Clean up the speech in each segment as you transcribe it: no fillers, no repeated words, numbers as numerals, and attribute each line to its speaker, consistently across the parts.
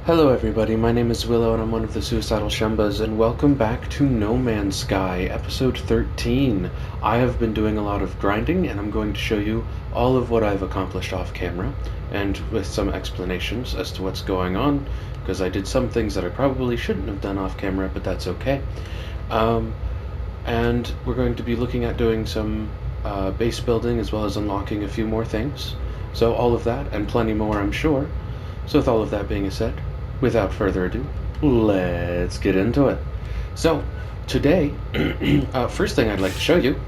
Speaker 1: Hello everybody, my name is Willow and I'm one of the Suicidal Shembas, and welcome back to No Man's Sky, episode 13. I have been doing a lot of grinding and I'm going to show you all of what I've accomplished off camera, and with some explanations as to what's going on, because I did some things that I probably shouldn't have done off camera, but that's okay. And we're going to be looking at doing some base building as well as unlocking a few more things. So all of that and plenty more, I'm sure. So with all of that being said, without further ado, let's get into it. So, today, first thing I'd like to show you,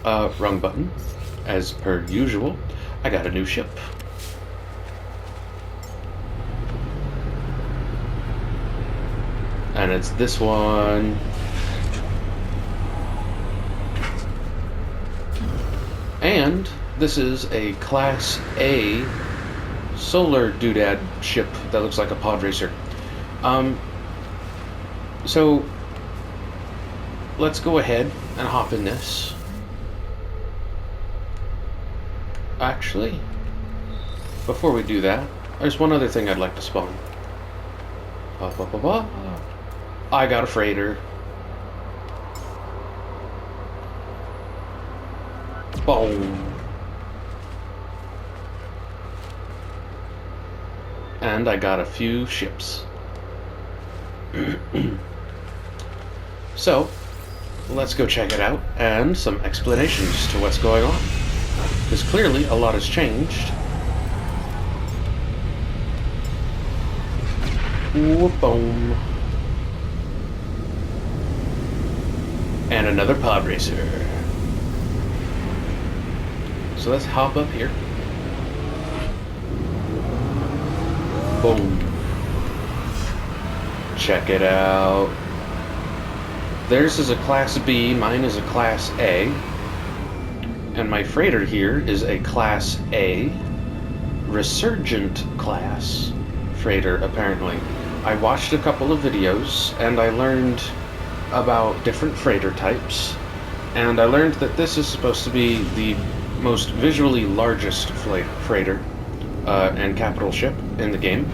Speaker 1: wrong button, as per usual, I got a new ship. And it's this one. And this is a Class A solar doodad ship that looks like a pod racer. So let's go ahead and hop in this. Actually, before we do that, there's one other thing I'd like to spawn. I got a freighter. Boom. And I got a few ships. So, let's go check it out, and some explanations to what's going on. Because clearly a lot has changed. Boom. And another pod racer. So let's hop up here. Boom. Check it out. Theirs is a Class B, mine is a Class A. And my freighter here is a Class A Resurgent class freighter, apparently. I watched a couple of videos and I learned about different freighter types. And I learned that this is supposed to be the most visually largest freighter and capital ship in the game.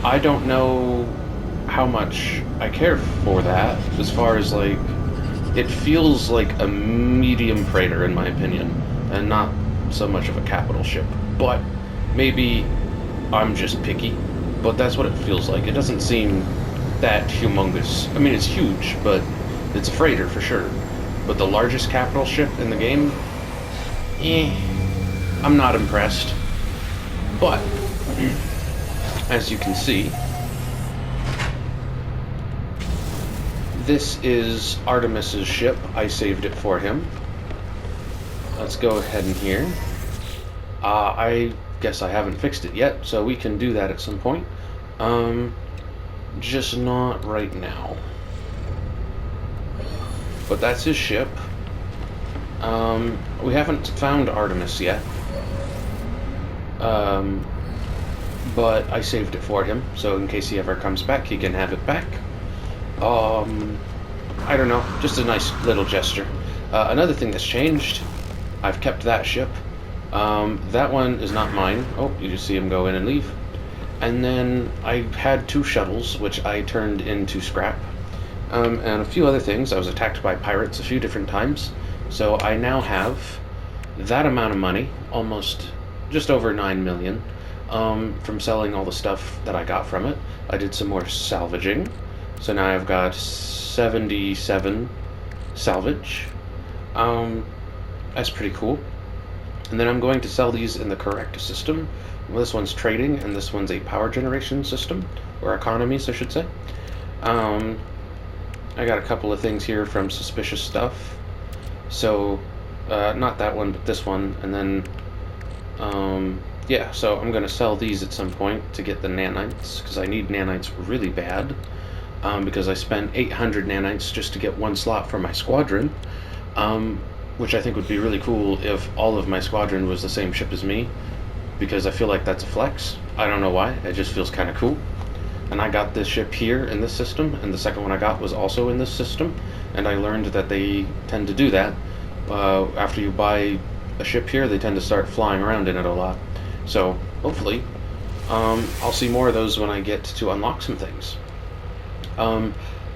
Speaker 1: I don't know how much I care for that, as far as, like, it feels like a medium freighter in my opinion, and not so much of a capital ship. But maybe I'm just picky, but that's what it feels like. It doesn't seem that humongous. I mean, it's huge, but it's a freighter for sure. But the largest capital ship in the game, I'm not impressed. But, as you can see, this is Artemis's ship. I saved it for him. Let's go ahead in here. I guess I haven't fixed it yet, so we can do that at some point. Just not right now. But that's his ship. We haven't found Artemis yet. But I saved it for him, so in case he ever comes back, he can have it back. I don't know, just a nice little gesture. Another thing that's changed, I've kept that ship. That one is not mine. Oh, you just see him go in and leave. And then I had 2 shuttles, which I turned into scrap. And a few other things. I was attacked by pirates a few different times. So I now have that amount of money, almost just over 9 million, from selling all the stuff that I got from it. I did some more salvaging. So now I've got 77 salvage. That's pretty cool. And then I'm going to sell these in the correct system. Well, this one's trading, and this one's a power generation system, or economies, I should say. I got a couple of things here from Suspicious Stuff. So, not that one, but this one. And then, yeah, so I'm going to sell these at some point to get the nanites, because I need nanites really bad. Because I spent 800 nanites just to get 1 slot for my squadron, which I think would be really cool if all of my squadron was the same ship as me, because I feel like that's a flex. I don't know why, it just feels kind of cool. And I got this ship here in this system, and the second one I got was also in this system, and I learned that they tend to do that. After you buy a ship here, they tend to start flying around in it a lot. So hopefully I'll see more of those when I get to unlock some things.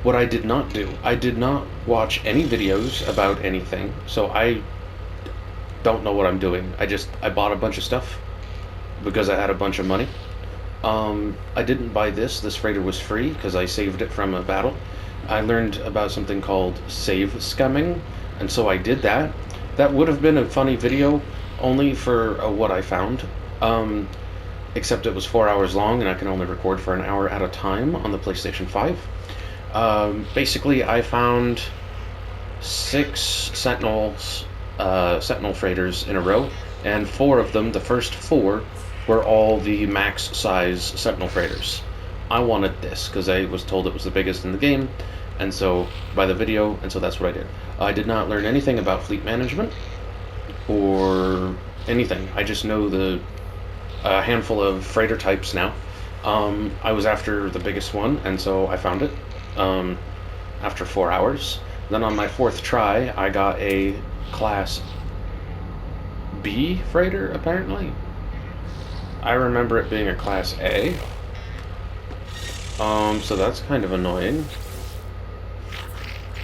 Speaker 1: What I did not do, I did not watch any videos about anything, so I don't know what I'm doing. I bought a bunch of stuff because I had a bunch of money. I didn't buy this. This freighter was free because I saved it from a battle. I learned about something called save scumming, and so I did that. That would have been a funny video, only for what I found. Except it was 4 hours long, and I can only record for an hour at a time on the PlayStation 5. Basically, I found 6 Sentinel freighters in a row, and 4 of them, the first 4, were all the max size Sentinel freighters. I wanted this because I was told it was the biggest in the game, and so by the video, and so that's what I did. I did not learn anything about fleet management or anything. I just know the handful of freighter types now. I was after the biggest one, and so I found it after 4 hours. Then on my 4th try, I got a Class B freighter, apparently. I remember it being a Class A. So that's kind of annoying.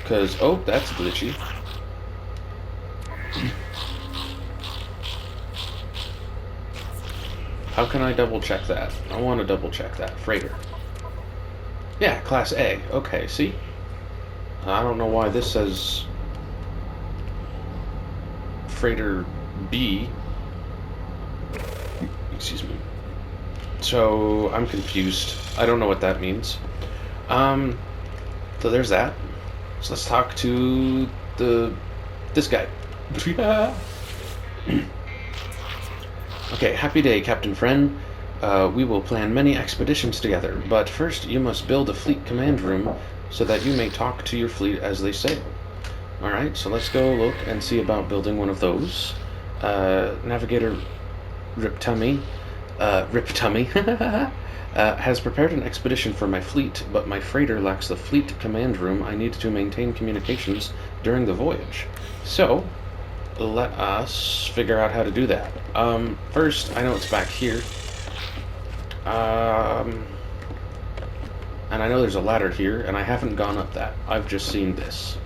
Speaker 1: Because, oh, that's glitchy. How can I double check that? I want to double check that. Freighter. Yeah, Class A. Okay, see? I don't know why this says Freighter B. Excuse me. So, I'm confused. I don't know what that means. So there's that. So let's talk to this guy. Okay, happy day, Captain Friend. We will plan many expeditions together, but first you must build a fleet command room so that you may talk to your fleet as they sail. Alright, so let's go look and see about building one of those. Navigator Riptummy has prepared an expedition for my fleet, but my freighter lacks the fleet command room I need to maintain communications during the voyage. So, let us figure out how to do that. First, I know it's back here. And I know there's a ladder here, and I haven't gone up that. I've just seen this.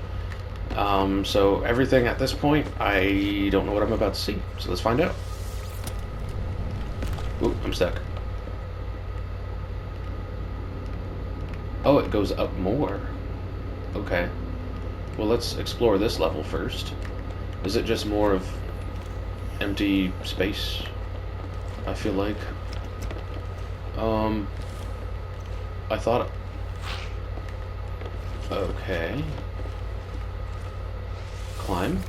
Speaker 1: So everything at this point, I don't know what I'm about to see. So let's find out. Ooh, I'm stuck. Oh, it goes up more. Okay. Well, let's explore this level first. Is it just more of empty space? I feel like. I thought... Okay. Climb?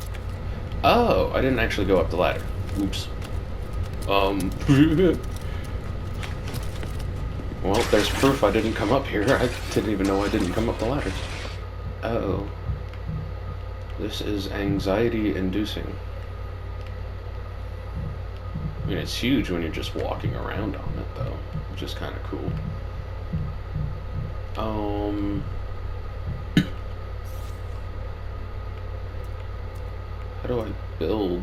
Speaker 1: Oh, I didn't actually go up the ladder. Oops. Well, there's proof I didn't come up here. I didn't even know I didn't come up the ladder. Oh. This is anxiety-inducing. I mean, it's huge when you're just walking around on it, though, which is kind of cool. How do I build?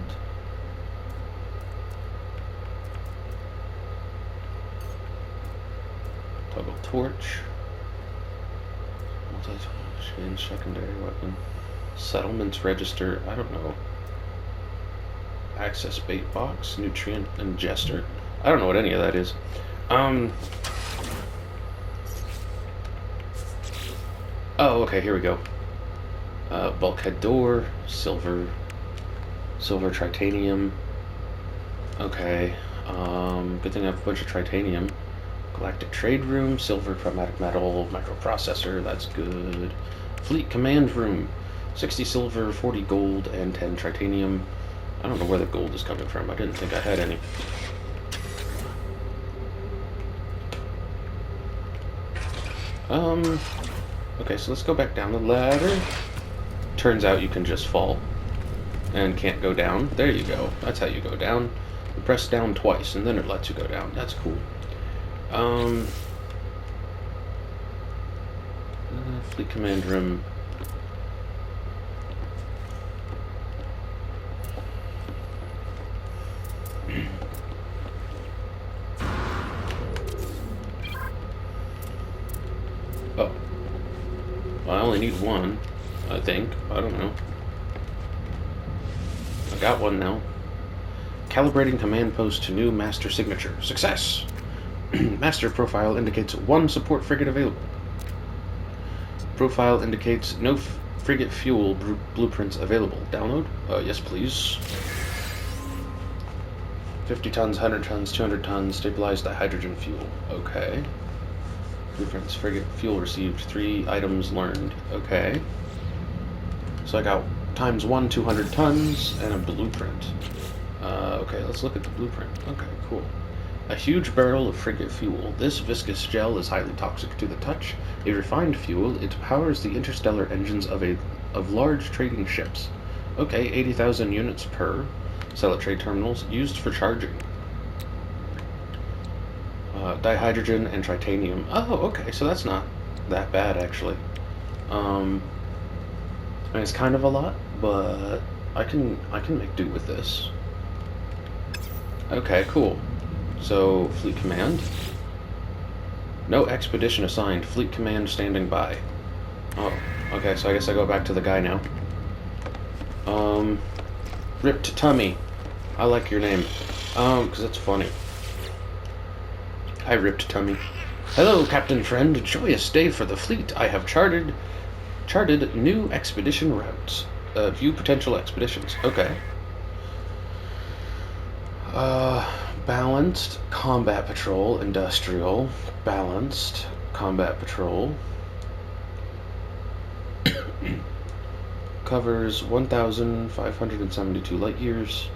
Speaker 1: Toggle torch. Change secondary weapon. Settlements register. I don't know. Access bait box. Nutrient ingester. I don't know what any of that is. Oh, okay, here we go. Bulkhead door, silver titanium. Okay. Good thing I have a bunch of titanium. Galactic trade room, silver chromatic metal, microprocessor, that's good. Fleet command room, 60 silver, 40 gold, and 10 titanium. I don't know where the gold is coming from. I didn't think I had any. Okay, so let's go back down the ladder. Turns out you can just fall and can't go down. There you go. That's how you go down. You press down twice and then it lets you go down. That's cool. Fleet command room. Oh. Well, I only need one, I think. I don't know. I got one now. Calibrating command post to new master signature. Success! Master profile indicates one support frigate available. Profile indicates no frigate fuel blueprints available. Download? Yes, please. 50 tons, 100 tons, 200 tons, stabilized dihydrogen fuel. Okay. Blueprints, frigate fuel received, 3 items learned. Okay. So I got times 1, 200 tons, and a blueprint. Okay, let's look at the blueprint. Okay, cool. A huge barrel of frigate fuel. This viscous gel is highly toxic to the touch. A refined fuel, it powers the interstellar engines of large trading ships. Okay, 80,000 units per. Sell at trade terminals. Used for charging. Dihydrogen and tritanium. Oh, okay, so that's not that bad, actually. I mean, it's kind of a lot, but I can make do with this. Okay, cool. So, fleet command. No expedition assigned. Fleet command standing by. Oh, okay, so I guess I go back to the guy now. Ripped Tummy. I like your name. Because it's funny. Hi, Ripped Tummy. Hello, Captain Friend. Joyous day for the fleet. I have charted new expedition routes. View potential expeditions. Okay. Balanced combat patrol, industrial, balanced combat patrol. Covers 1,572 light years.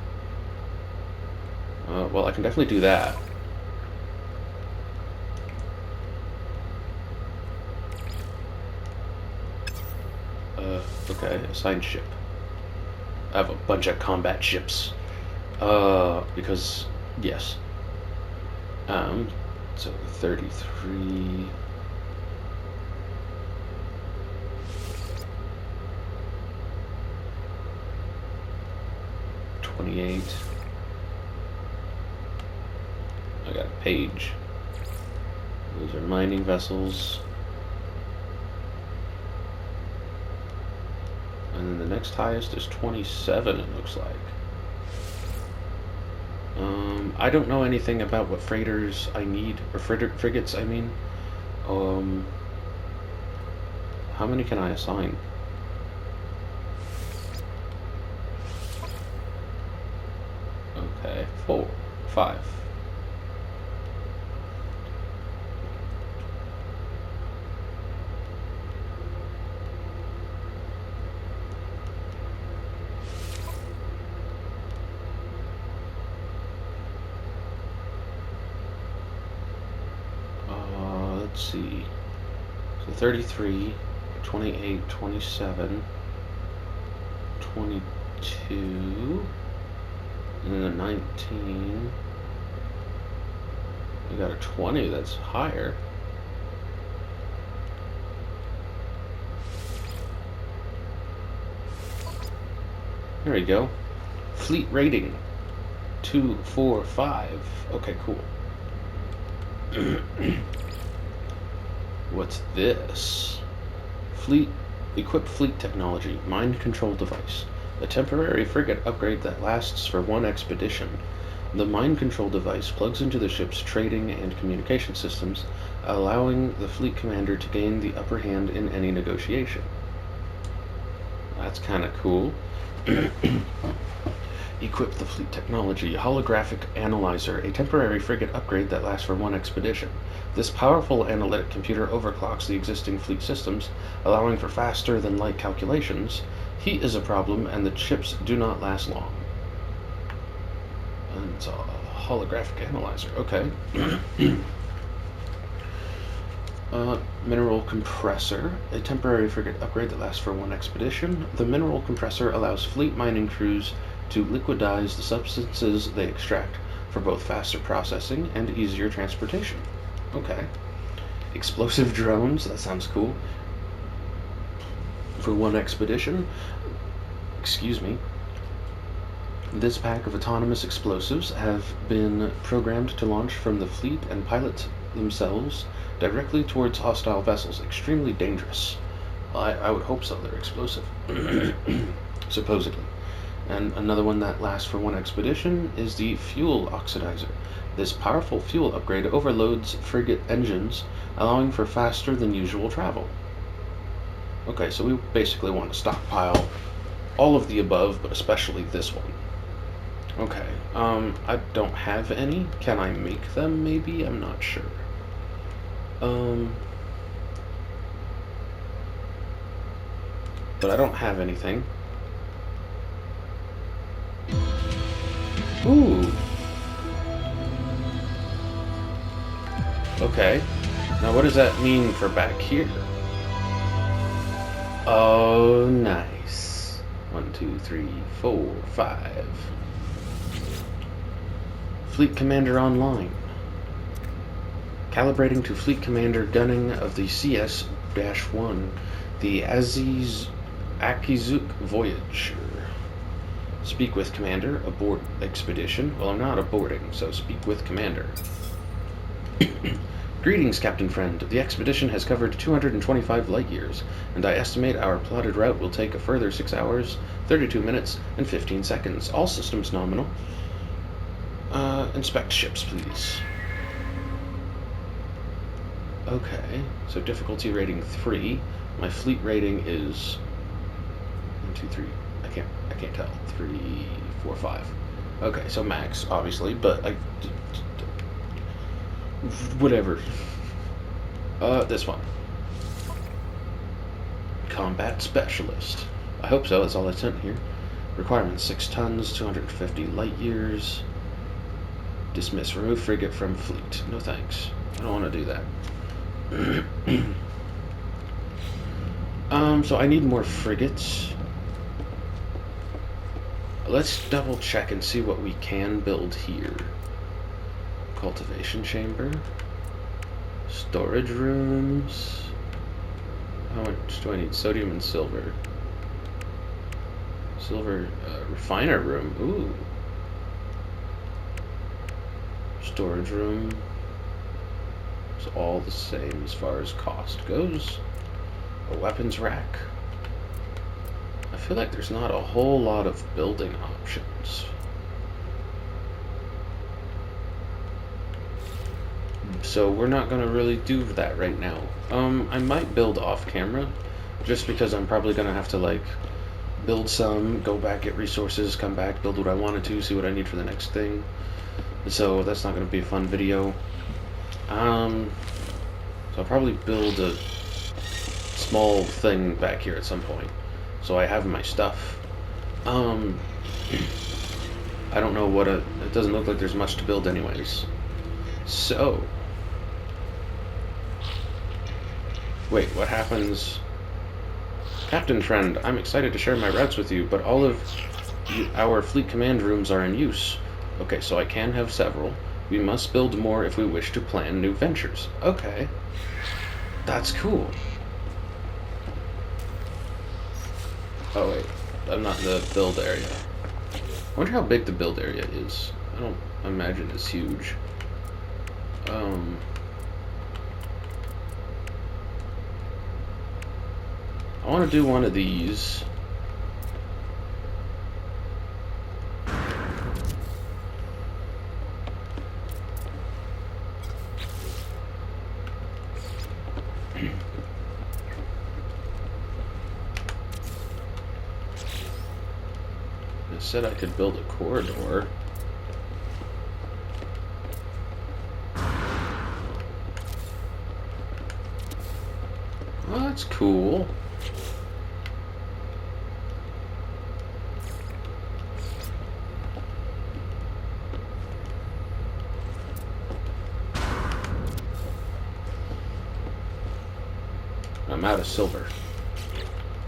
Speaker 1: Well, I can definitely do that. Okay, assigned ship. I have a bunch of combat ships. Because, yes. So 33. I got a page. Those are mining vessels. And then the next highest is 27, it looks like. I don't know anything about what freighters I need, or frigates, I mean. How many can I assign? Okay, 4, 5. Let's see. So 33, 28, 27, 22, and then a 19. I got a 20 that's higher. There we go. Fleet rating 2, 4, 5. Okay, cool. What's this? Equip fleet technology, mind control device. A temporary frigate upgrade that lasts for 1 expedition. The mind control device plugs into the ship's trading and communication systems, allowing the fleet commander to gain the upper hand in any negotiation. That's kind of cool. Equip the fleet technology, holographic analyzer, a temporary frigate upgrade that lasts for 1 expedition. This powerful analytic computer overclocks the existing fleet systems, allowing for faster than light calculations. Heat is a problem, and the chips do not last long. And it's a holographic analyzer. Okay. Mineral compressor, a temporary frigate upgrade that lasts for 1 expedition. The mineral compressor allows fleet mining crews to liquidize the substances they extract for both faster processing and easier transportation. Okay. Explosive drones, that sounds cool. For 1 expedition. Excuse me. This pack of autonomous explosives have been programmed to launch from the fleet and pilot themselves directly towards hostile vessels. Extremely dangerous. Well, I would hope so. They're explosive. Supposedly. And another one that lasts for one expedition is the Fuel Oxidizer. This powerful fuel upgrade overloads frigate engines, allowing for faster than usual travel. Okay, so we basically want to stockpile all of the above, but especially this one. Okay, I don't have any. Can I make them, maybe? I'm not sure. But I don't have anything. Ooh! Okay. Now what does that mean for back here? Oh, nice. 1, 2, 3, 4, 5. Fleet Commander online. Calibrating to Fleet Commander gunning of the CS-1, the Akizuk Voyager. Speak with Commander, abort expedition. Well, I'm not aborting, so speak with Commander. Greetings, Captain Friend. The expedition has covered 225 light years, and I estimate our plotted route will take a further 6 hours, 32 minutes, and 15 seconds. All systems nominal. Inspect ships, please. Okay, so difficulty rating 3. My fleet rating is 1, 2, 3. I can't tell. 3, 4, 5. Okay, so max, obviously, but whatever. This one. Combat Specialist. I hope so, that's all I sent here. Requirements 6 tons, 250 light years. Dismiss. Remove frigate from fleet. No thanks. I don't want to do that. So I need more frigates. Let's double check and see what we can build here. Cultivation chamber. Storage rooms. How much do I need? Sodium and silver. Silver refiner room. Ooh. Storage room. It's all the same as far as cost goes. A weapons rack. I feel like there's not a whole lot of building options. So we're not going to really do that right now. I might build off camera, just because I'm probably going to have to like build some, go back, get resources, come back, build what I wanted to, see what I need for the next thing. So that's not going to be a fun video. So I'll probably build a small thing back here at some point, so I have my stuff. I don't know what it doesn't look like there's much to build anyways. So, wait, what happens? Captain Friend, I'm excited to share my routes with you, but all of our fleet command rooms are in use. Okay, so I can have several. We must build more if we wish to plan new ventures. Okay. That's cool. Oh wait, I'm not in the build area. I wonder how big the build area is. I don't imagine it's huge. I want to do one of these. It said I could build a corridor. Oh, that's cool. I'm out of silver.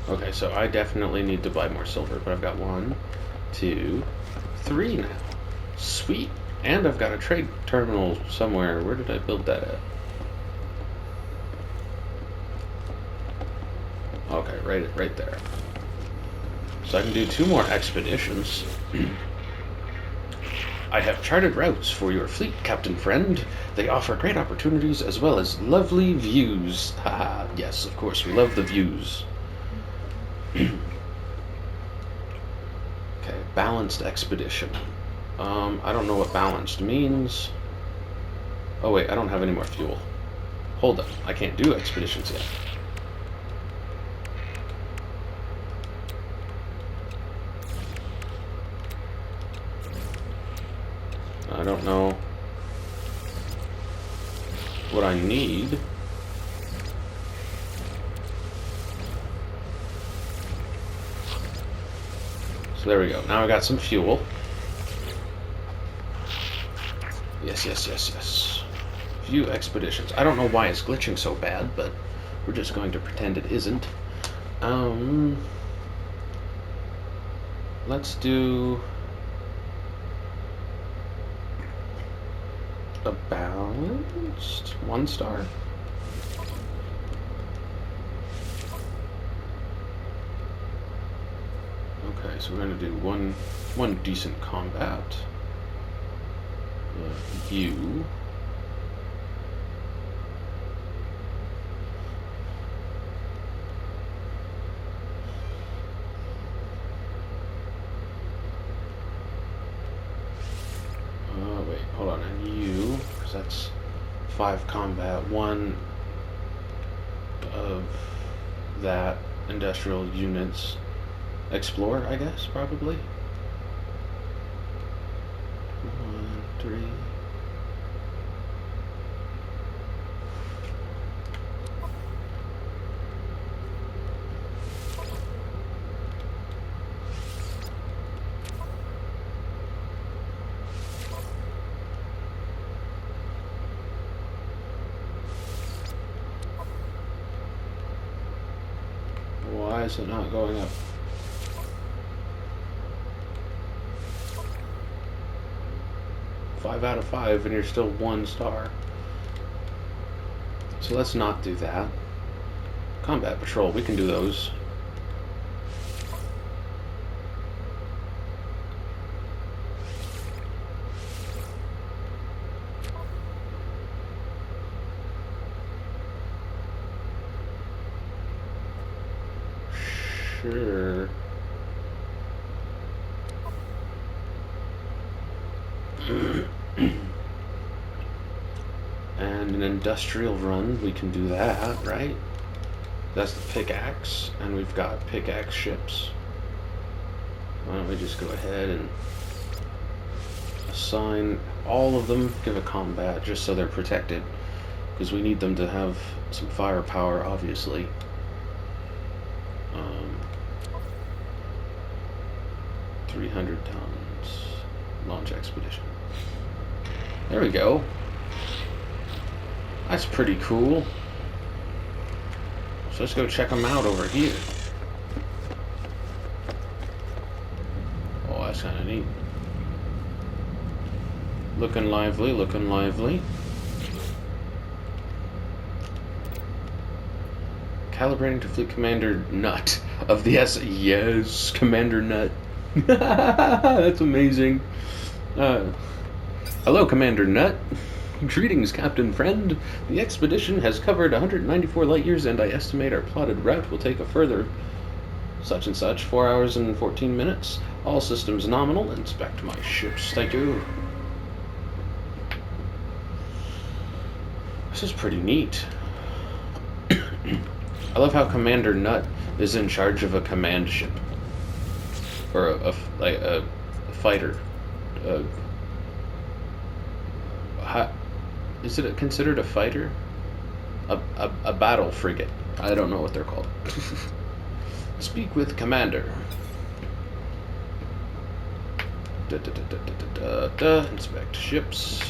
Speaker 1: Okay, so I definitely need to buy more silver, but I've got 1, 2, 3 now. Sweet. And I've got a trade terminal somewhere. Where did I build that at? Okay, right there. So I can do 2 more expeditions. I have charted routes for your fleet, Captain Friend. They offer great opportunities as well as lovely views. Haha, yes, of course, we love the views. Okay, balanced expedition. I don't know what balanced means. Oh wait, I don't have any more fuel. Hold up, I can't do expeditions yet. I don't know what I need. So there we go. Now I got some fuel. Yes, yes, yes, yes. View expeditions. I don't know why it's glitching so bad, but we're just going to pretend it isn't. Let's do a balanced 1 star. Okay, so we're going to do one decent combat. You. Wait, hold on. And you, because that's 5 combat. 1 of that industrial units. Explore, I guess, probably. 1, 3. Why is it not going up? Five out of 5, and you're still 1 star. So let's not do that. Combat patrol, we can do those. Sure. And an industrial run, we can do that, right? That's the pickaxe, and we've got pickaxe ships. Why don't we just go ahead and assign all of them, give a combat, just so they're protected, because we need them to have some firepower, obviously. 300 tons. Launch expedition. There we go. That's pretty cool. So let's go check them out over here. Oh, that's kind of neat. Looking lively, looking lively. Calibrating to Fleet Commander Nut of the S. Yes, Commander Nut. That's amazing. Hello, Commander Nut. Greetings, Captain Friend. The expedition has covered 194 light years, and I estimate our plotted route will take a further such and such 4 hours and 14 minutes. All systems nominal. Inspect my ships. Thank you. This is pretty neat. I love how Commander Nut is in charge of a command ship. Or a fighter. Is it considered a fighter? A battle frigate. I don't know what they're called. Speak with Commander. Inspect ships.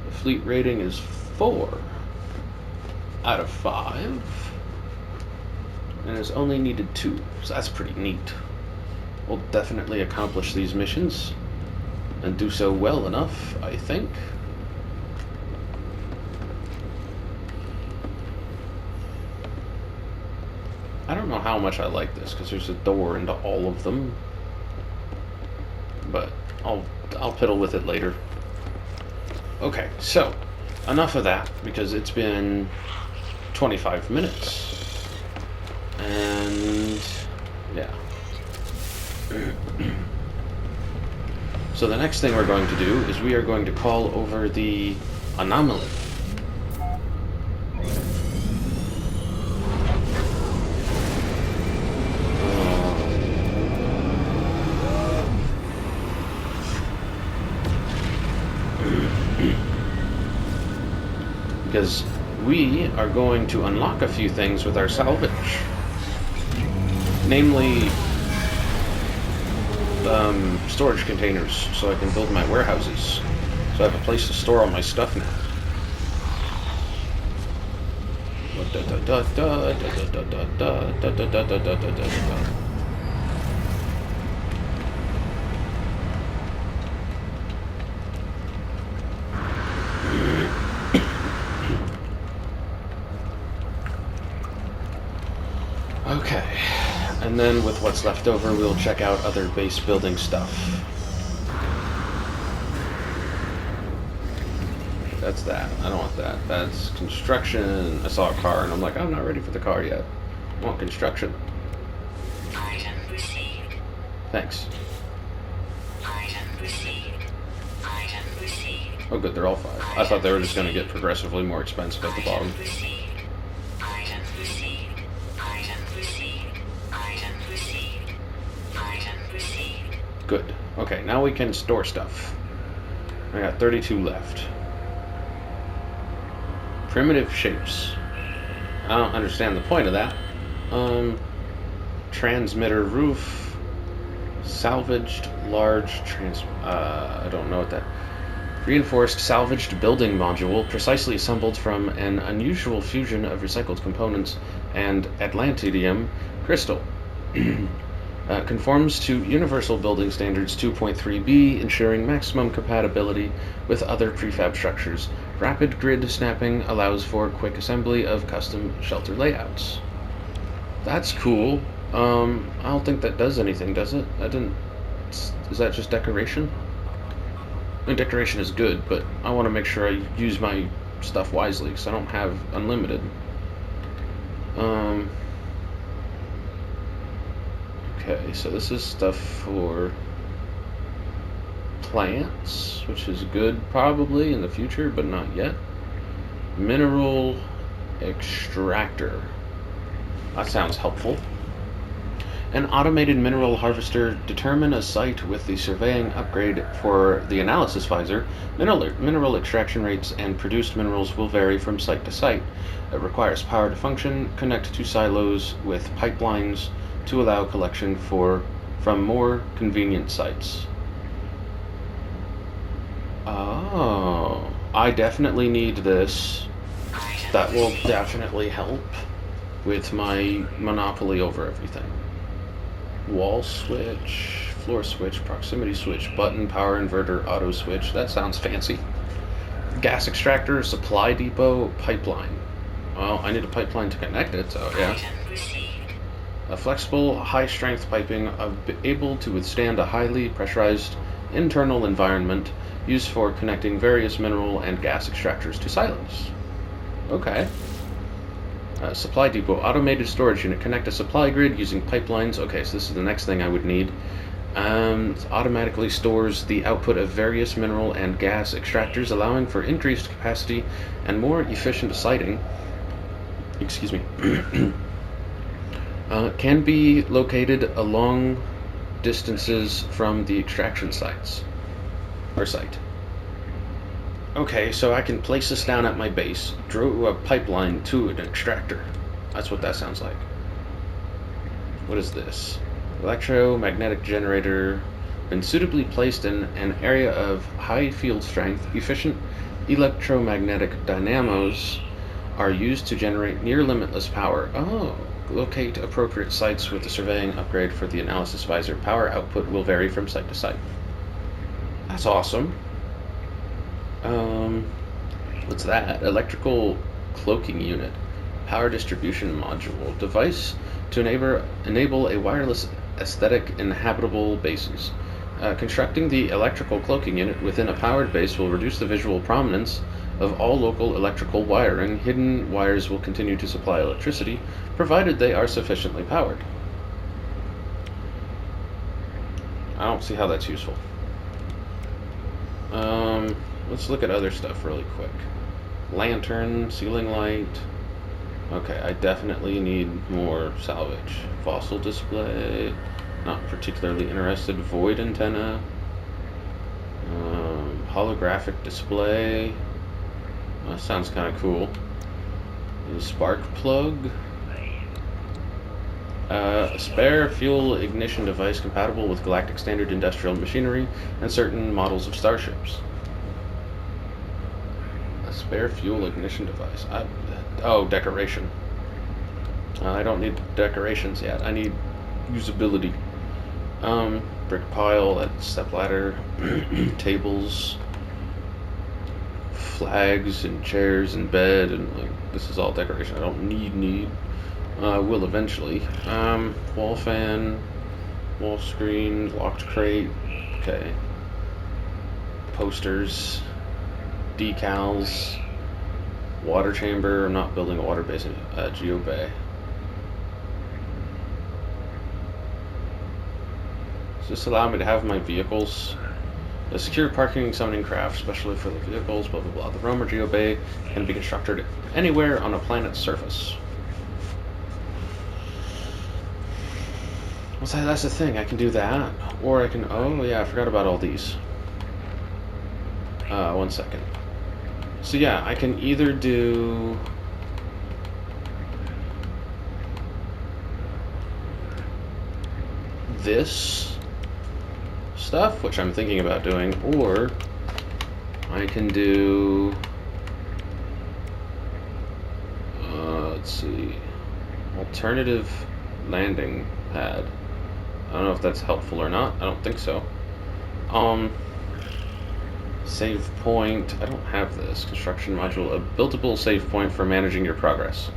Speaker 1: The fleet rating is 4 out of 5. And has only needed 2, so that's pretty neat. We'll definitely accomplish these missions, and do so well enough, I think. I don't know how much I like this, because there's a door into all of them. But I'll piddle with it later. Okay, so enough of that, because it's been 25 minutes. And yeah. So the next thing we're going to do is we are going to call over the anomaly. Because we are going to unlock a few things with our salvage. Namely, storage containers, so I can build my warehouses. So I have a place to store all my stuff now. Okay, and then with what's left over, we'll check out other base building stuff. That's that. I don't want that. That's construction. I saw a car, and I'm like, I'm not ready for the car yet. I want construction.
Speaker 2: Item received.
Speaker 1: Thanks.
Speaker 2: Item received. Item received.
Speaker 1: Oh good, they're all 5. I thought they were just going to get progressively more expensive at the bottom.
Speaker 2: Item received. Item received. Item received. Item received. Item received.
Speaker 1: Good. Okay, now we can store stuff. I got 32 left. Primitive shapes. I don't understand the point of that. Transmitter roof. Salvaged large I don't know what that. Reinforced salvaged building module, precisely assembled from an unusual fusion of recycled components and Atlantidium crystal. Conforms to Universal Building Standards 2.3b, ensuring maximum compatibility with other prefab structures. Rapid grid snapping allows for quick assembly of custom shelter layouts. That's cool. I don't think that does anything, does it? Is that just decoration? I mean, decoration is good, but I want to make sure I use my stuff wisely, because I don't have unlimited. Okay, so this is stuff for plants, which is good probably in the future, but not yet. Mineral extractor. That sounds helpful. An automated mineral harvester. Determine a site with the surveying upgrade for the analysis visor. Mineral extraction rates and produced minerals will vary from site to site. It requires power to function. Connect to silos with pipelines to allow collection from more convenient sites. Oh, I definitely need this. That will definitely help with my monopoly over everything. Wall switch, floor switch, proximity switch, button, power inverter, auto switch. That sounds fancy. Gas extractor, supply depot, pipeline. Well, I need a pipeline to connect it, so yeah. A flexible, high-strength piping able to withstand a highly pressurized internal environment, used for connecting various mineral and gas extractors to silos. Okay. Supply depot, automated storage unit. Connect a supply grid using pipelines. Okay, so this is the next thing I would need. It automatically stores the output of various mineral and gas extractors, allowing for increased capacity and more efficient siting. Excuse me. Can be located along distances from the extraction sites or site. Okay, so I can place this down at my base, draw a pipeline to an extractor. That's what that sounds like. What is this? Electromagnetic generator. Been suitably placed in an area of high field strength. Efficient electromagnetic dynamos are used to generate near limitless power. Oh. Locate appropriate sites with the surveying upgrade for the analysis visor. Power output will vary from site to site. That's awesome. What's that? Electrical cloaking unit. Power distribution module. Device to enable a wireless aesthetic in habitable bases. Constructing the electrical cloaking unit within a powered base will reduce the visual prominence of all local electrical wiring. Hidden wires will continue to supply electricity, provided they are sufficiently powered. I don't see how that's useful. Let's look at other stuff really quick. Lantern, ceiling light. Okay, I definitely need more salvage. Fossil display. Not particularly interested. Void antenna. Holographic display. That sounds kind of cool. Spark plug. A spare fuel ignition device compatible with Galactic Standard industrial machinery and certain models of starships. A spare fuel ignition device. Oh, decoration. I don't need decorations yet. I need usability. Brick pile, that step ladder, tables, flags and chairs and bed, and like this is all decoration. I don't need. Will eventually. Wall fan, wall screen, locked crate. Okay. Posters, decals, water chamber. I'm not building a water basin. Geobay. Does this allow me to have my vehicles? A secure parking summoning craft, especially for the vehicles, blah blah blah. The Roamer Geobay can be constructed anywhere on a planet's surface. Well, that's the thing. I can do that, or I can. Oh yeah, I forgot about all these. 1 second. So yeah, I can either do this stuff, which I'm thinking about doing, or I can do. Let's see, alternative landing pad. I don't know if that's helpful or not. I don't think so. Save point. I don't have this. Construction module. A buildable save point for managing your progress.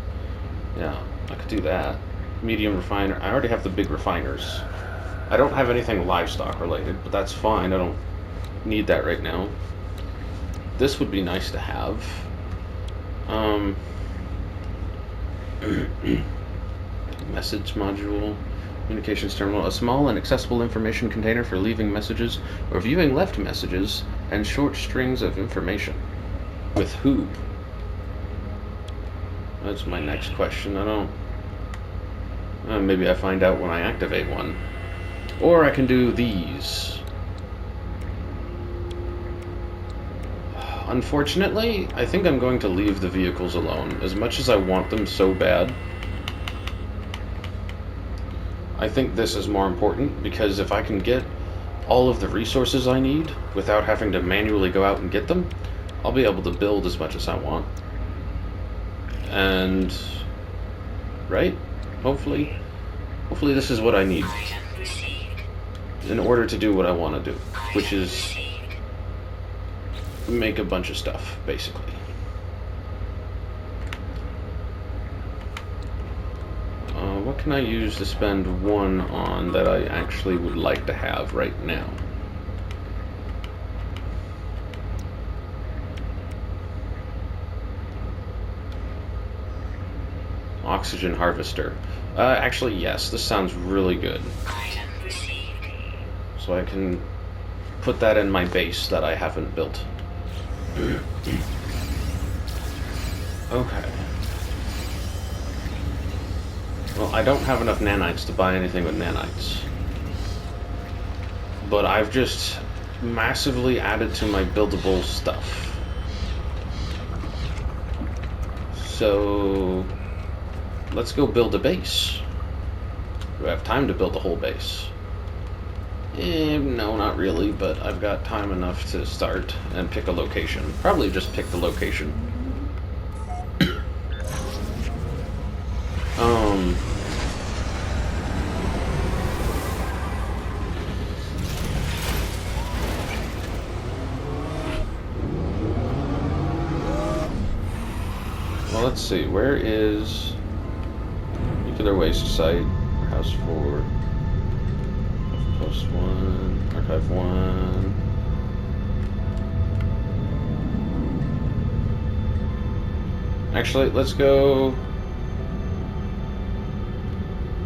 Speaker 1: Yeah, I could do that. Medium refiner. I already have the big refiners. I don't have anything livestock related, but that's fine. I don't need that right now. This would be nice to have. Message module. Communications terminal, a small and accessible information container for leaving messages or viewing left messages and short strings of information. With who? That's my next question. I don't. Maybe I find out when I activate one. Or I can do these. Unfortunately, I think I'm going to leave the vehicles alone. As much as I want them so bad, I think this is more important, because if I can get all of the resources I need without having to manually go out and get them, I'll be able to build as much as I want. And, right? Hopefully this is what I need in order to do what I want to do, which is make a bunch of stuff, basically. What can I use to spend one on that I actually would like to have right now? Oxygen harvester. Actually, yes, this sounds really good. So I can put that in my base that I haven't built. Okay. Well, I don't have enough nanites to buy anything with nanites. But I've just massively added to my buildable stuff. So let's go build a base. Do I have time to build a whole base? No, not really, but I've got time enough to start and pick a location. Probably just pick the location. Well, let's see. Where is... You can Nuclear waste site. House 4. Post 1. Archive 1. Actually, let's go...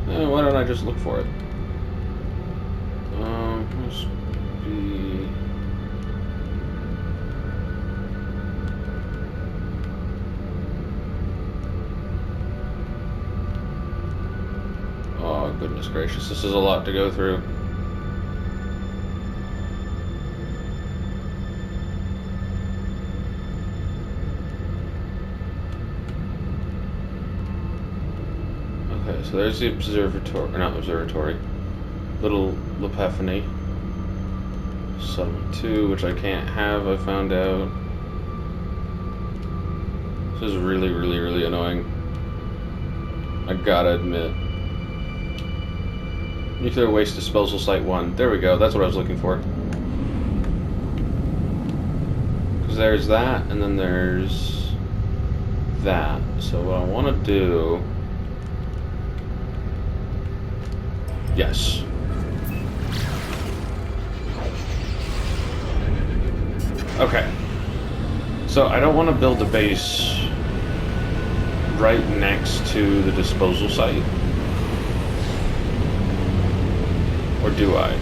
Speaker 1: why don't I just look for it? Must be... Oh, goodness gracious. This is a lot to go through. Okay, so there's the observatory, or not observatory, Little Epiphany. Settlement 2, which I can't have, I found out. This is really, really, really annoying. I gotta admit. Nuclear Waste Disposal Site 1. There we go, that's what I was looking for. Because there's that, and then there's that. So what I want to do... Yes. Okay. So I don't want to build a base right next to the disposal site. Or do I?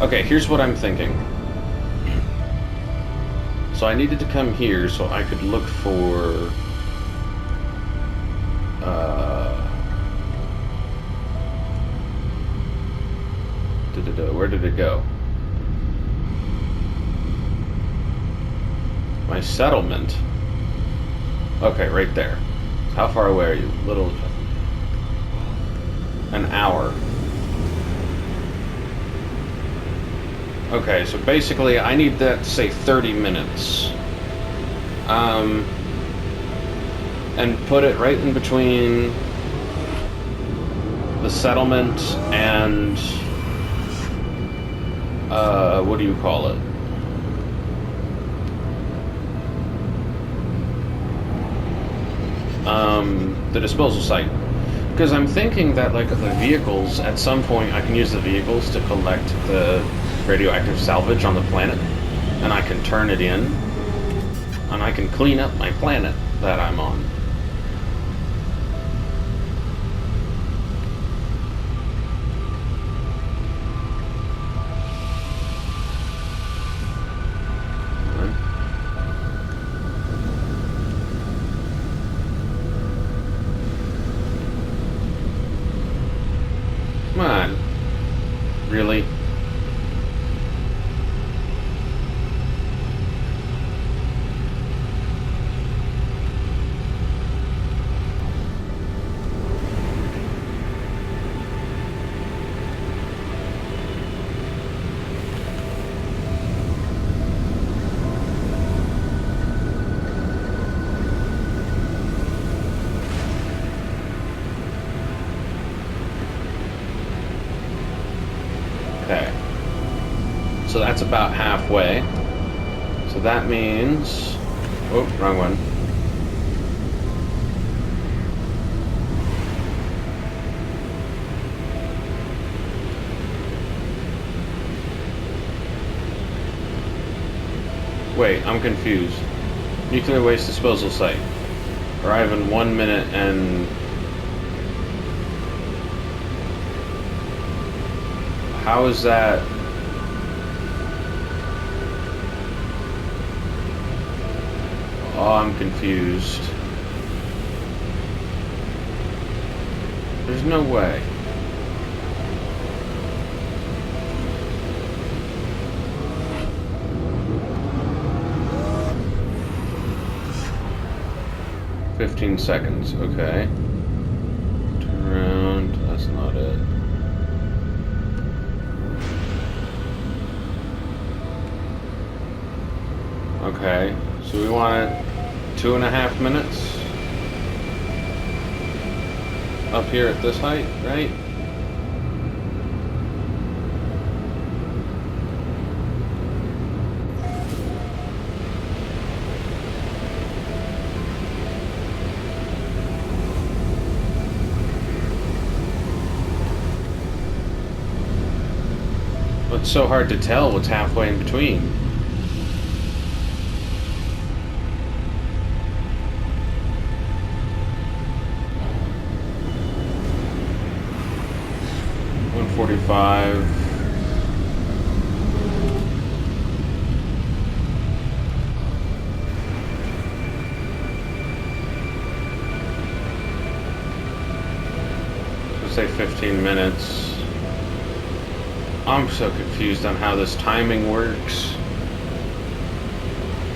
Speaker 1: Okay, here's what I'm thinking. So I needed to come here so I could look for... Where did it go? My settlement. Okay, right there. How far away are you? Little... An hour. Okay, so basically I need that to say 30 minutes. And put it right in between the settlement and what do you call it? The disposal site. Because I'm thinking that, like, the vehicles, at some point I can use the vehicles to collect the radioactive salvage on the planet, and I can turn it in, and I can clean up my planet that I'm on. Come on. Really? Okay. So that's about halfway. So that means... Oh, wrong one. Wait, I'm confused. Nuclear waste disposal site. Arrive in 1 minute and... How is that? Oh, I'm confused. There's no way. "15 seconds, okay. Turn around, that's not it. Okay, so we want it 2.5 minutes up here at this height, right? It's so hard to tell what's halfway in between. $145. Say 15 minutes. I'm so confused on how this timing works.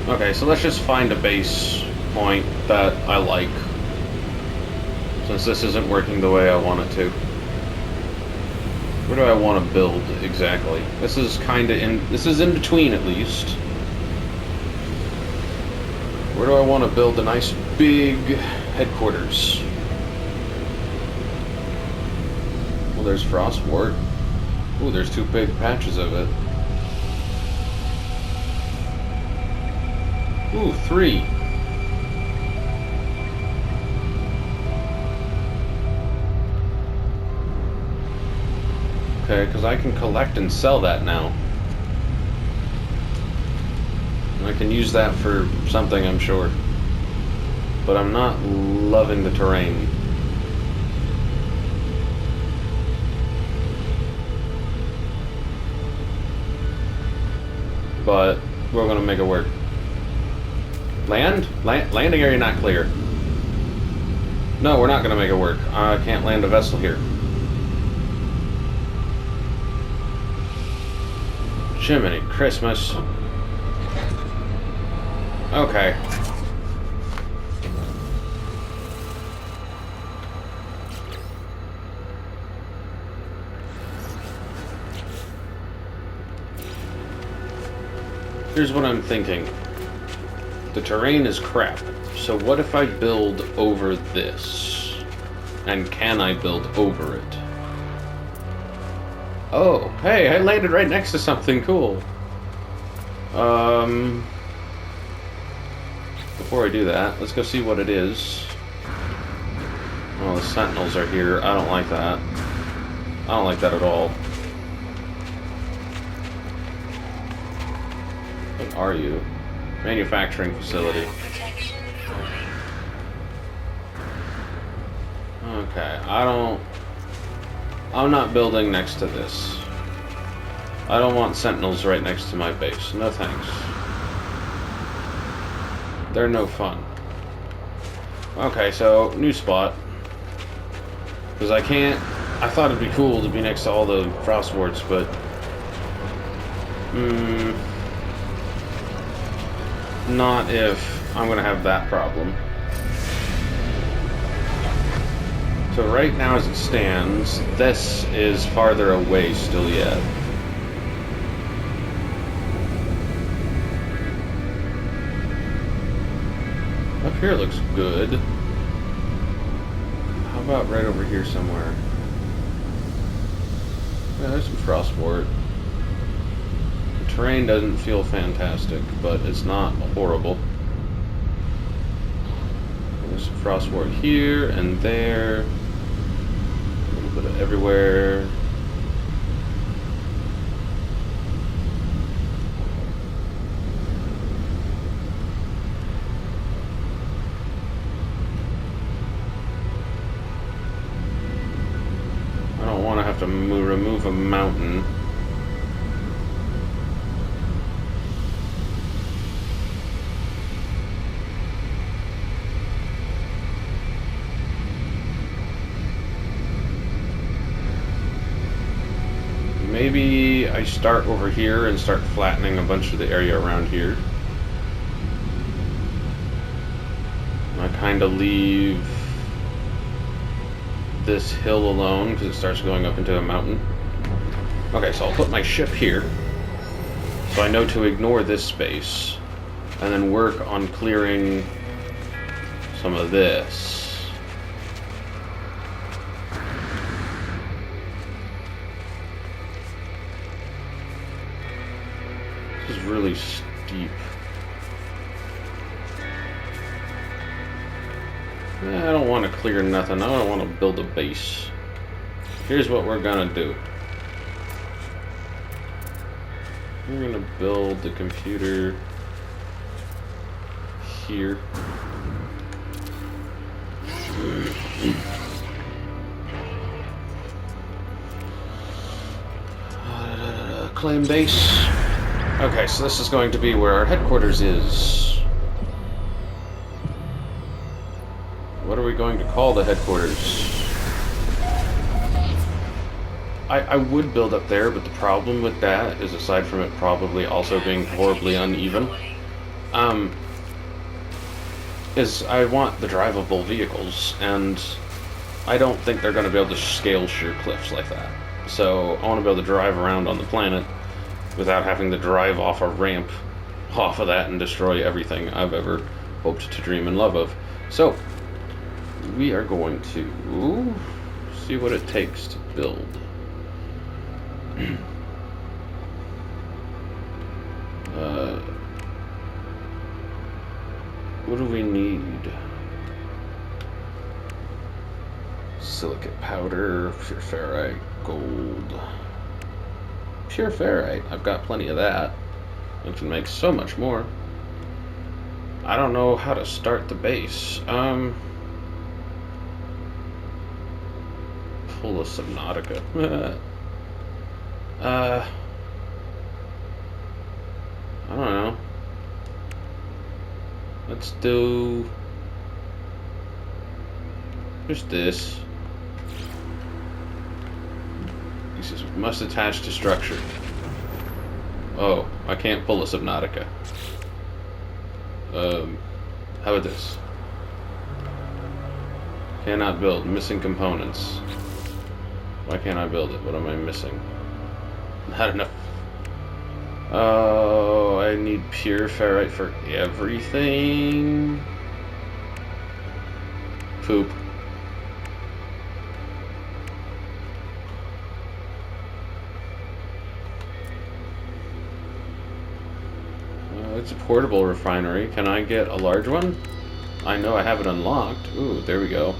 Speaker 1: Okay, so let's just find a base point that I like, since this isn't working the way I want it to. Where do I want to build exactly? This is kind of in. This is in between, at least. Where do I want to build a nice big headquarters? Well, there's Frostwort. Ooh, there's 2 big patches of it. Ooh, 3. Okay, because I can collect and sell that now. And I can use that for something, I'm sure. But I'm not loving the terrain. But we're gonna make it work. Landing area not clear. No, we're not gonna make it work. I can't land a vessel here. Jiminy Christmas. Okay. Here's what I'm thinking. The terrain is crap, so what if I build over this? And can I build over it? Oh, hey, I landed right next to something cool. Before I do that, let's go see what it is. Oh, the sentinels are here. I don't like that. I don't like that at all. What are you? Manufacturing facility. Okay, I'm not building next to this. I don't want sentinels right next to my base. No thanks. They're no fun. Okay, so new spot. Because I thought it'd be cool to be next to all the Frostworts, but not if I'm gonna have that problem. So right now as it stands, this is farther away still yet. Up here looks good. How about right over here somewhere? Yeah, there's some Frostwort. The terrain doesn't feel fantastic, but it's not horrible. There's some Frostwort here and there. A little bit of everywhere. I don't want to have to remove a mountain. Maybe I start over here and start flattening a bunch of the area around here. I kind of leave this hill alone because it starts going up into a mountain. Okay, so I'll put my ship here so I know to ignore this space and then work on clearing some of this. This is really steep. I don't want to clear nothing. I don't want to build a base. Here's what we're gonna do. We're gonna build the computer here. Claim base. Okay, so this is going to be where our headquarters is. What are we going to call the headquarters? I would build up there, but the problem with that is, aside from it probably also being horribly uneven, is I want the drivable vehicles, and I don't think they're going to be able to scale sheer cliffs like that. So I want to be able to drive around on the planet without having to drive off a ramp off of that and destroy everything I've ever hoped to dream and love of. So we are going to see what it takes to build. What do we need? Silicate powder, pure ferrite, gold. Pure ferrite, I've got plenty of that. I can make so much more. I don't know how to start the base. Pull a Subnautica. I don't know. Let's do just this. He says must attach to structure. Oh, I can't pull a Subnautica. How about this? Cannot build. Missing components. Why can't I build it? What am I missing? Not enough. Oh, I need pure ferrite for everything. Poop. It's a portable refinery. Can I get a large one? I know I have it unlocked. Ooh, there we go.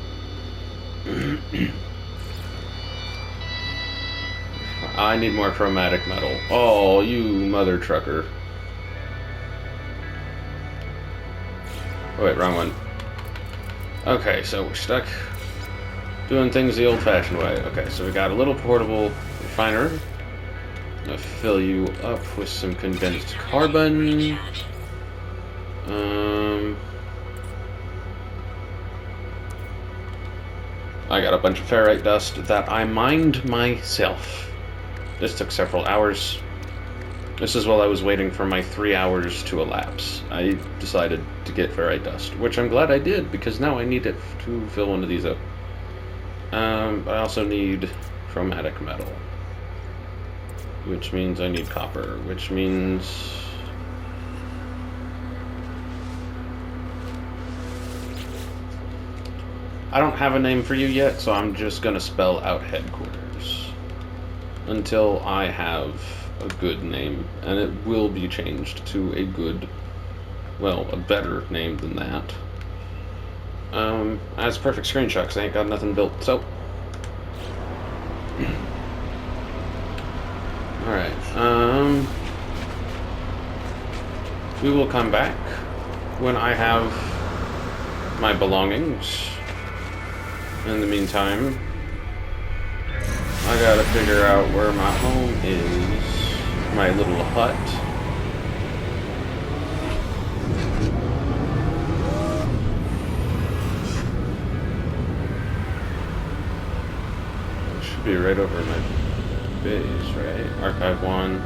Speaker 1: I need more chromatic metal. Oh, you mother trucker. Oh, wait, wrong one. Okay, so we're stuck doing things the old-fashioned way. Okay, so we got a little portable refinery. I'm gonna fill you up with some condensed carbon. I got a bunch of ferrite dust that I mined myself. This took several hours. This is while I was waiting for my 3 hours to elapse. I decided to get ferrite dust, which I'm glad I did, because now I need it to fill one of these up. I also need chromatic metal, which means I need copper, which means I don't have a name for you yet, so I'm just gonna spell out headquarters until I have a good name, and it will be changed to a good, well, a better name than that. That's a perfect screenshot because I ain't got nothing built, so. Alright, we will come back when I have my belongings. In the meantime, I gotta figure out where my home is, my little hut. It should be right over my base, right? Archive 1.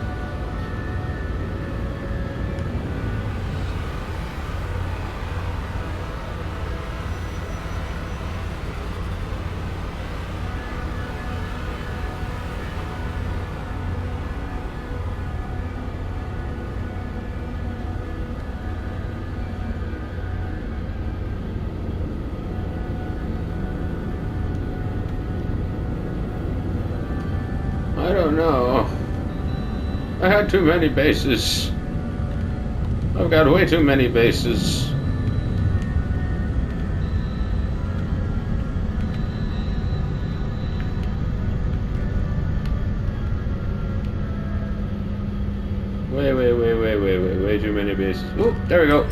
Speaker 1: I don't know. I had too many bases. I've got way too many bases. Way too many bases. Oop, there we go.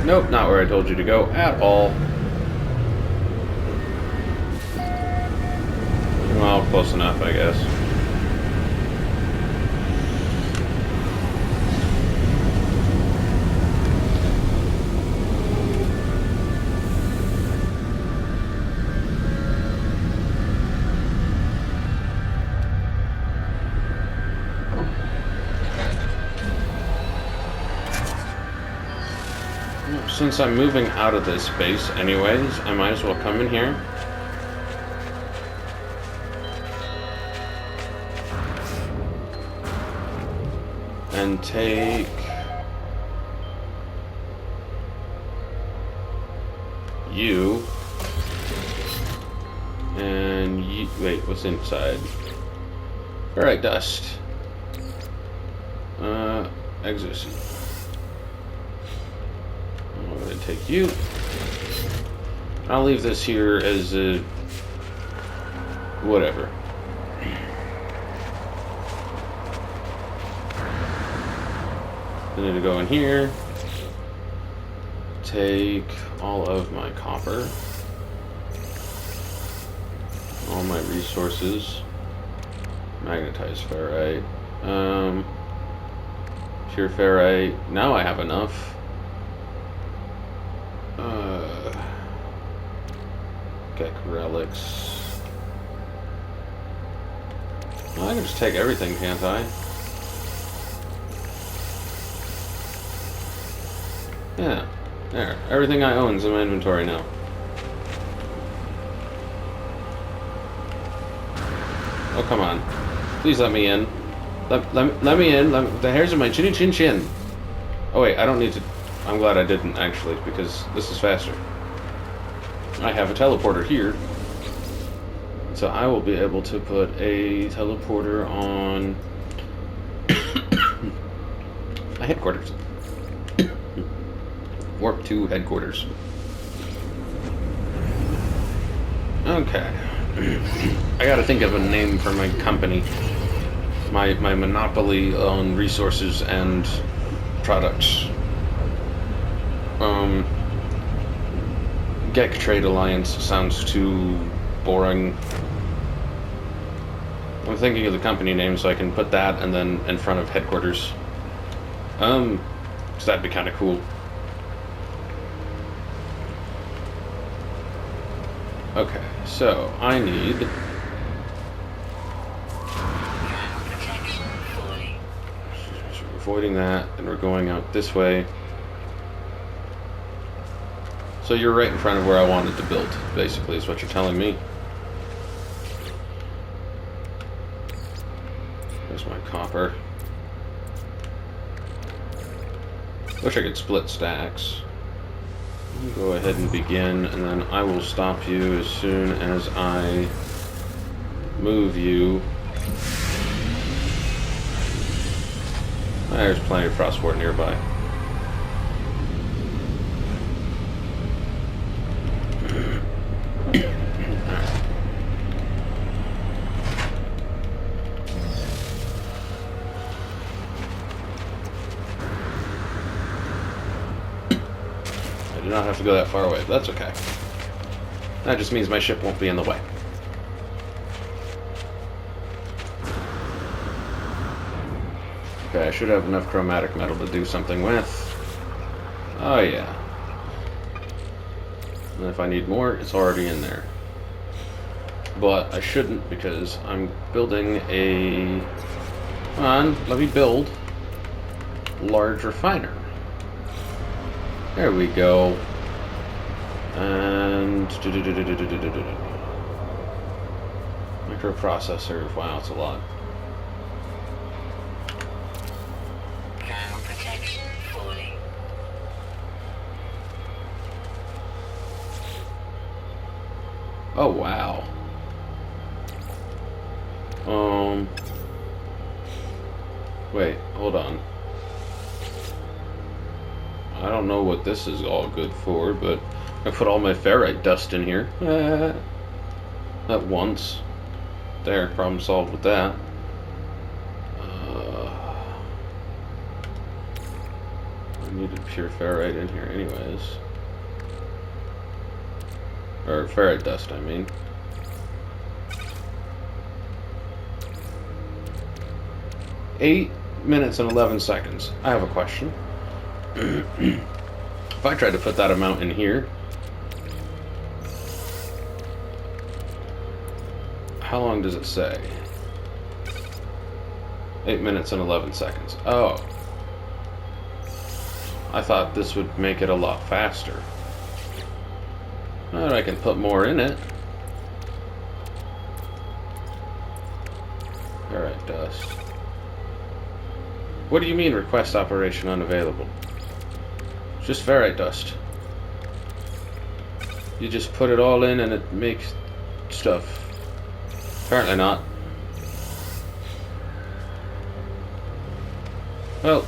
Speaker 1: Nope, not where I told you to go at all. Well, close enough, I guess. Since I'm moving out of this base anyways, I might as well come in here. And take you and you. Wait, what's inside? Ferrite dust. Exosuit. I'm gonna take you. I'll leave this here as a whatever. I need to go in here, take all of my copper, all my resources, magnetized ferrite, pure ferrite. Now I have enough. Gek relics. Well, I can just take everything, can't I? Yeah, there. Everything I own is in my inventory now. Oh, come on. Please let me in. Let me in. The hairs of my chinny chin chin. Oh, wait, I don't need to... I'm glad I didn't, actually, because this is faster. I have a teleporter here. So I will be able to put a teleporter on... my headquarters. Warp 2 headquarters. Okay. I gotta think of a name for my company. My monopoly on resources and products. Gek Trade Alliance sounds too boring. I'm thinking of the company name so I can put that and then in front of headquarters. 'Cause that'd be kinda cool. Okay, so I need... So we're avoiding that, and we're going out this way. So you're right in front of where I wanted to build, basically, is what you're telling me. There's my copper. Wish I could split stacks. Go ahead and begin, and then I will stop you as soon as I move you. There's plenty of frostwort nearby. I do not have to go that far away, but that's okay. That just means my ship won't be in the way. Okay, I should have enough chromatic metal to do something with. Oh yeah. And if I need more, it's already in there. But I shouldn't because I'm building a... Come on, let me build large refiner. There we go. And... microprocessor. Wow, it's a lot.
Speaker 2: Ground protection falling.
Speaker 1: Oh, wow. Wait, hold on. I don't know what this is all good for, but I put all my ferrite dust in here. At once. There, problem solved with that. I needed pure ferrite in here anyways. Or ferrite dust, I mean. Eight minutes and 11 seconds. I have a question. If I tried to put that amount in here, how long does it say? 8 minutes and 11 seconds. Oh. I thought this would make it a lot faster. Well, I can put more in it. Alright, dust. What do you mean request operation unavailable? It's just ferrite dust. You just put it all in and it makes stuff. Apparently not. Well.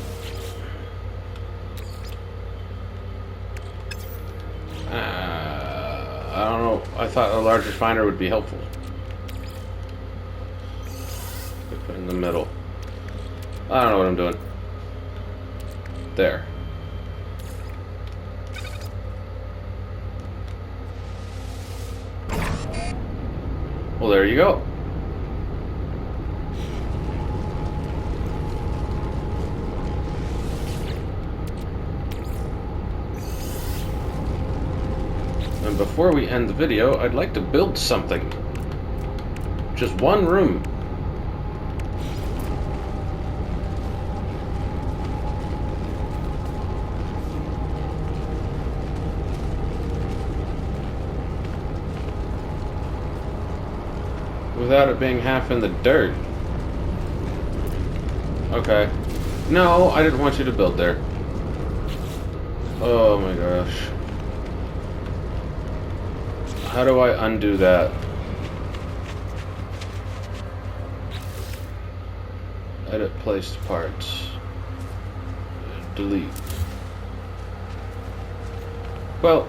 Speaker 1: I don't know. I thought a large refiner would be helpful. Put it in the middle. I don't know what I'm doing. There. Well, there you go. And before we end the video, I'd like to build something. Just one room. Without it being half in the dirt. Okay. No, I didn't want you to build there. Oh my gosh. How do I undo that? Edit placed parts. Delete. Well,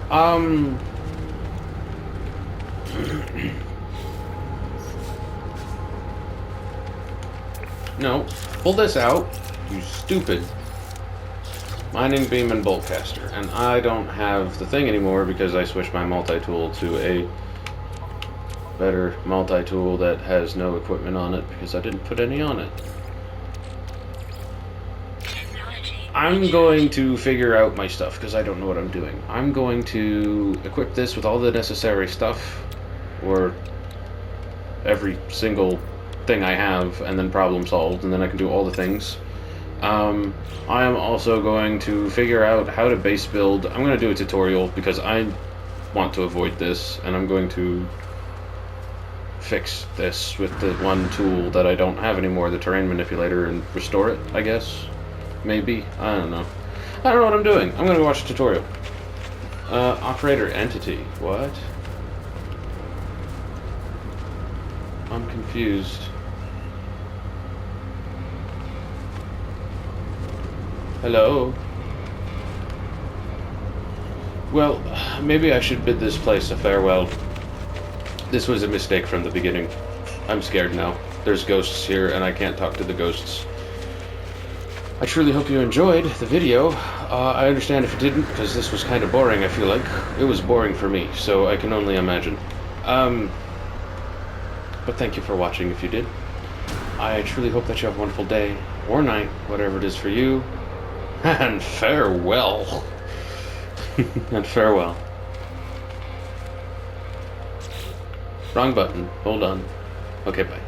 Speaker 1: no. Pull this out, you stupid. Mining beam and boltcaster. And I don't have the thing anymore because I switched my multi-tool to a better multi-tool that has no equipment on it because I didn't put any on it. I'm going to figure out my stuff because I don't know what I'm doing. I'm going to equip this with all the necessary stuff, or every single thing I have, and then problem solved, and then I can do all the things. I am also going to figure out how to base build. I'm going to do a tutorial because I want to avoid this, and I'm going to fix this with the one tool that I don't have anymore, the terrain manipulator, and restore it, I guess. Maybe. I don't know. I don't know what I'm doing. I'm going to watch a tutorial. Operator entity. What? I'm confused. Hello? Well, maybe I should bid this place a farewell. This was a mistake from the beginning. I'm scared now. There's ghosts here, and I can't talk to the ghosts. I truly hope you enjoyed the video. I understand if you didn't, because this was kind of boring, I feel like. It was boring for me, so I can only imagine. But thank you for watching if you did. I truly hope that you have a wonderful day, or night, whatever it is for you. And farewell. And farewell. Wrong button. Hold on. Okay, bye.